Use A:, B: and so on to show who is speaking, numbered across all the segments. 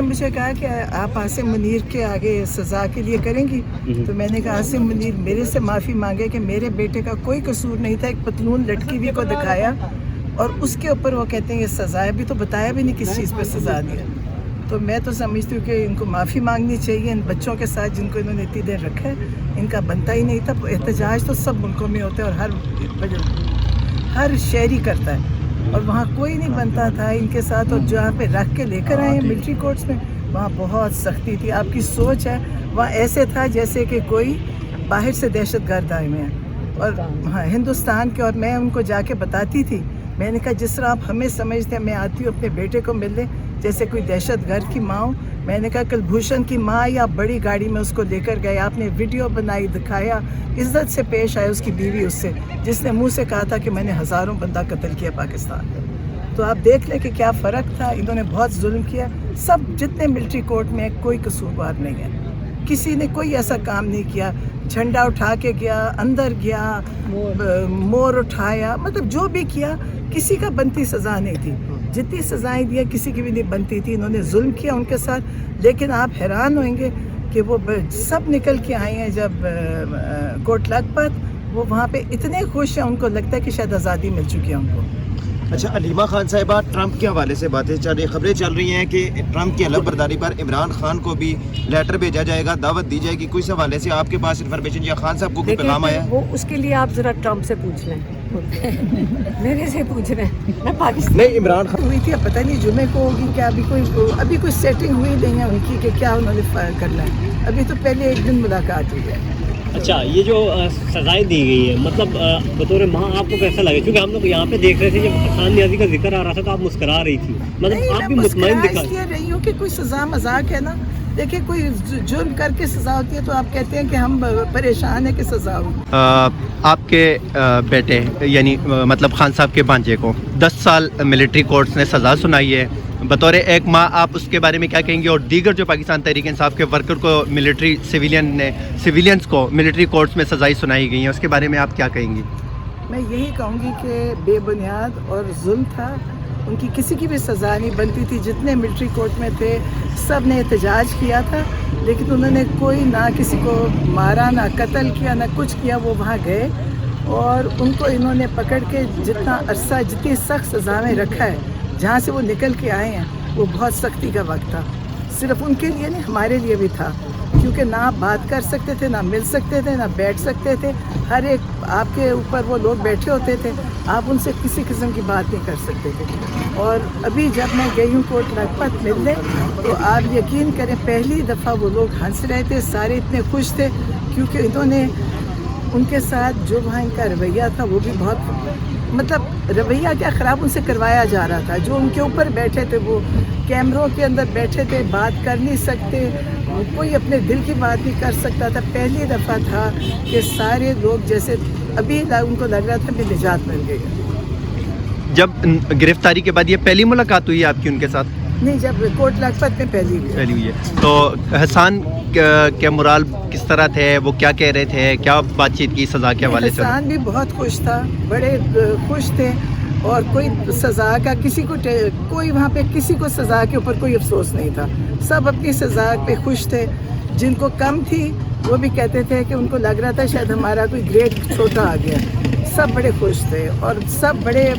A: مجھے کہا کہ آپ عاصم منیر کے آگے سزا کے لیے کریں گی، تو میں نے کہا عاصم منیر میرے سے معافی مانگے کہ میرے بیٹے کا کوئی قصور نہیں تھا، ایک پتلون لٹکی ہوئی کو دکھایا اور اس کے اوپر وہ کہتے ہیں یہ سزا ہے، بھی تو بتایا بھی نہیں کس چیز پہ سزا دیا. تو میں تو سمجھتی ہوں کہ ان کو معافی مانگنی چاہیے. ان بچوں کے ساتھ جن کو انہوں نے اتنی دیر رکھا ہے ان کا بنتا ہی نہیں تھا. احتجاج تو سب ملکوں میں ہوتا ہے اور ہر شہری کرتا ہے، اور وہاں کوئی نہیں بنتا تھا ان کے ساتھ. اور جہاں پہ رکھ کے لے کر آئے ہیں ملٹری کورٹس میں وہاں بہت سختی تھی. آپ کی سوچ ہے وہاں ایسے تھا جیسے کہ کوئی باہر سے دہشت گرد آئے ہوئے ہیں. اور ہاں ہندوستان کے، اور میں ان کو جا کے بتاتی تھی، میں نے کہا جس طرح آپ ہمیں سمجھتے ہیں، میں آتی ہوں اپنے بیٹے کو ملنے جیسے کوئی دہشت گرد کی ماں ہوں. میں نے کہا کلبھوشن کی ماں یا بڑی گاڑی میں اس کو لے کر گئے، آپ نے ویڈیو بنائی، دکھایا، عزت سے پیش آئے اس کی بیوی اس سے، جس نے منہ سے کہا تھا کہ میں نے ہزاروں بندہ قتل کیا پاکستان میں. تو آپ دیکھ لیں کہ کیا فرق تھا. انہوں نے بہت ظلم کیا. سب جتنے ملٹری کورٹ میں کوئی قصوروار نہیں ہے، کسی نے کوئی ایسا کام نہیں کیا. جھنڈا اٹھا کے گیا، اندر گیا، مور اٹھایا، مطلب جو بھی کیا کسی کا بنتی سزا نہیں تھی. جتنی سزائیں دیا کسی کی بھی نہیں بنتی تھی. انہوں نے ظلم کیا ان کے ساتھ. لیکن آپ حیران ہوئیں گے کہ وہ سب نکل کے آئے ہیں جب کوٹ لکھپت، وہ وہاں پہ اتنے خوش ہیں، ان کو لگتا ہے کہ شاید آزادی مل چکی ہے ان کو.
B: اچھا علیمہ خان صاحبہ، ٹرمپ کے حوالے سے باتیں چل رہی، خبریں چل رہی ہیں کہ ٹرمپ کی علم برداری پر عمران خان کو بھی لیٹر بھیجا جائے گا، دعوت دی جائے گی. کوئی اس حوالے سے آپ کے پاس انفارمیشن یا خان صاحب کو کوئی پیغام آیا ہے؟
C: وہ اس کے لیے آپ ذرا ٹرمپ سے پوچھ لیں، میرے سے پوچھ رہے ہیں. میں پاکستان
B: نہیں، عمران خان
A: ہوئی تھی، اب پتہ نہیں جمعے کو ہوگی کیا. ابھی کوئی سیٹنگ ہوئی نہیں ہے ان کی کہ کیا انہوں نے کرنا ہے. ابھی تو پہلے ایک دن ملاقات ہوئی ہے.
D: اچھا، یہ جو سزائیں دی گئی ہیں، مطلب بطور ماں آپ کو کیسا لگے؟ کیونکہ ہم لوگ یہاں پہ دیکھ رہے تھے جب حسان نیازی کا ذکر آ رہا تھا تو آپ مسکرا رہی تھی، مطلب آپ بھی مطمئن دکھا.
A: اس لیے رہی ہوں کہ کوئی سزا مذاق ہے نا. دیکھیں کوئی جرم کر کے سزا ہوتی ہے تو آپ کہتے ہیں کہ ہم پریشان ہیں کہ سزا ہو.
E: آپ کے بیٹے یعنی مطلب خان صاحب کے بھانجے کو 10 سال ملٹری کورٹس نے سزا سنائی ہے. بطور ایک ماں آپ اس کے بارے میں کیا کہیں گے؟ اور دیگر جو پاکستان تحریک انصاف کے ورکر کو ملٹری سویلینز کو ملٹری کورٹس میں سزائیں سنائی گئی ہیں، اس کے بارے میں آپ کیا کہیں گی؟
A: میں یہی کہوں گی کہ بے بنیاد اور ظلم تھا. ان کی کسی کی بھی سزا نہیں بنتی تھی. جتنے ملٹری کورٹ میں تھے سب نے احتجاج کیا تھا، لیکن انہوں نے کوئی نہ کسی کو مارا، نہ قتل کیا، نہ کچھ کیا. وہ وہاں گئے اور ان کو انہوں نے پکڑ کے جتنا عرصہ، جتنی سخت سزا میں رکھا ہے. جہاں سے وہ نکل کے آئے ہیں وہ بہت سختی کا وقت تھا. صرف ان کے لیے نہیں، ہمارے لیے بھی تھا، کیونکہ نہ آپ بات کر سکتے تھے، نہ مل سکتے تھے، نہ بیٹھ سکتے تھے. ہر ایک آپ کے اوپر وہ لوگ بیٹھے ہوتے تھے، آپ ان سے کسی قسم کی بات نہیں کر سکتے تھے. اور ابھی جب میں گئی ہوں کوٹ لکھپت ملنے، تو آپ یقین کریں پہلی دفعہ وہ لوگ ہنس رہے تھے، سارے اتنے خوش تھے، کیونکہ انہوں نے ان کے ساتھ جو وہاں ان کا رویہ تھا وہ بھی بہت، مطلب رویہ کیا خراب ان سے کروایا جا رہا تھا. جو ان کے اوپر بیٹھے تھے وہ کیمروں کے اندر بیٹھے تھے، بات کر نہیں سکتے، کوئی اپنے دل کی بات نہیں کر سکتا تھا. پہلی دفعہ تھا کہ سارے لوگ جیسے ابھی ان کو لگ رہا تھا کہ نجات مل گئی.
E: جب گرفتاری کے بعد یہ پہلی ملاقات ہوئی ہے آپ کی ان کے ساتھ؟
A: نہیں، جب کوٹ لکھپت میں پہلی
E: ہوئی ہے. تو حسان کے مرال کس طرح تھے؟ وہ کیا کہہ رہے تھے؟ کیا بات چیت کی سزا کے حوالے سے؟
A: حسان بھی بہت خوش تھا، بڑے خوش تھے. اور کوئی سزا کا کسی کو، کوئی وہاں پہ کسی کو سزا کے اوپر کوئی افسوس نہیں تھا. سب اپنی سزا پہ خوش تھے. جن کو کم تھی وہ بھی کہتے تھے کہ ان کو لگ رہا تھا شاید ہمارا کوئی گریڈ چھوٹا آ گیا. سب بڑے خوش تھے اور سب بڑے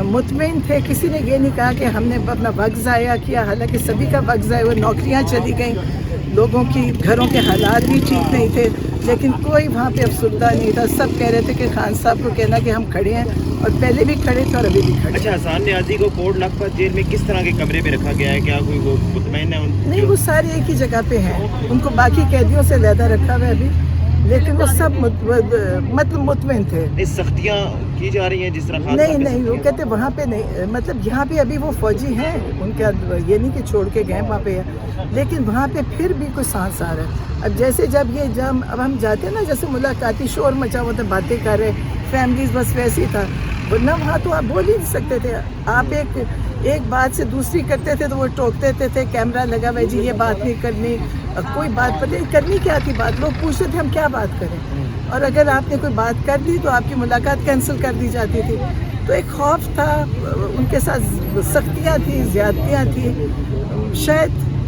A: مطمئن تھے. کسی نے یہ نہیں کہا کہ ہم نے اپنا وقت ضائع کیا، حالانکہ سبھی کا وقت ضائع ہوا. نوکریاں چلی گئیں، لوگوں کی گھروں کے حالات بھی ٹھیک نہیں تھے، لیکن کوئی وہاں پہ افسردہ نہیں تھا. سب کہہ رہے تھے کہ خان صاحب کو کہنا کہ ہم کھڑے ہیں، اور پہلے بھی کھڑے تھے اور ابھی بھی کھڑے.
B: اچھا، حسان نیازی کو کوٹ لکھپت جیل میں کس طرح کے کمرے میں رکھا گیا ہے؟ کیا کوئی وہ مطمئن ہے؟
A: نہیں، وہ سارے ایک ہی جگہ پہ ہیں. ان کو باقی قیدیوں سے علیحدہ رکھا ہوا ہے ابھی، لیکن وہ سب مطلب مطمئن تھے.
B: سختیاں کی جا رہی ہیں جس طرح؟
A: نہیں، وہ کہتے وہاں پہ نہیں، مطلب یہاں پہ ابھی وہ فوجی ہیں، ان کا یہ نہیں کہ چھوڑ کے گئے وہاں پہ، لیکن وہاں پہ پھر بھی کوئی سانس آ رہا ہے. اب جیسے جب ہم جاتے ہیں نا، جیسے ملاقاتی شور مچا ہوا تھا، باتیں کر رہے فیملیز، بس ویسے ہی تھا. ورنہ وہاں تو آپ بول ہی نہیں سکتے تھے. آپ ایک بات سے دوسری کرتے تھے تو وہ ٹوکتے تھے، کیمرہ لگا ہوا ہے جی، یہ بات نہیں کرنی. کوئی بات پتہ نہیں کرنی کیا تھی بات. لوگ پوچھتے تھے ہم کیا بات کریں، اور اگر آپ نے کوئی بات کر دی تو آپ کی ملاقات کینسل کر دی جاتی تھی. تو ایک خوف تھا، ان کے ساتھ سختیاں تھیں، زیادتیاں تھیں. شاید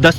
E: 10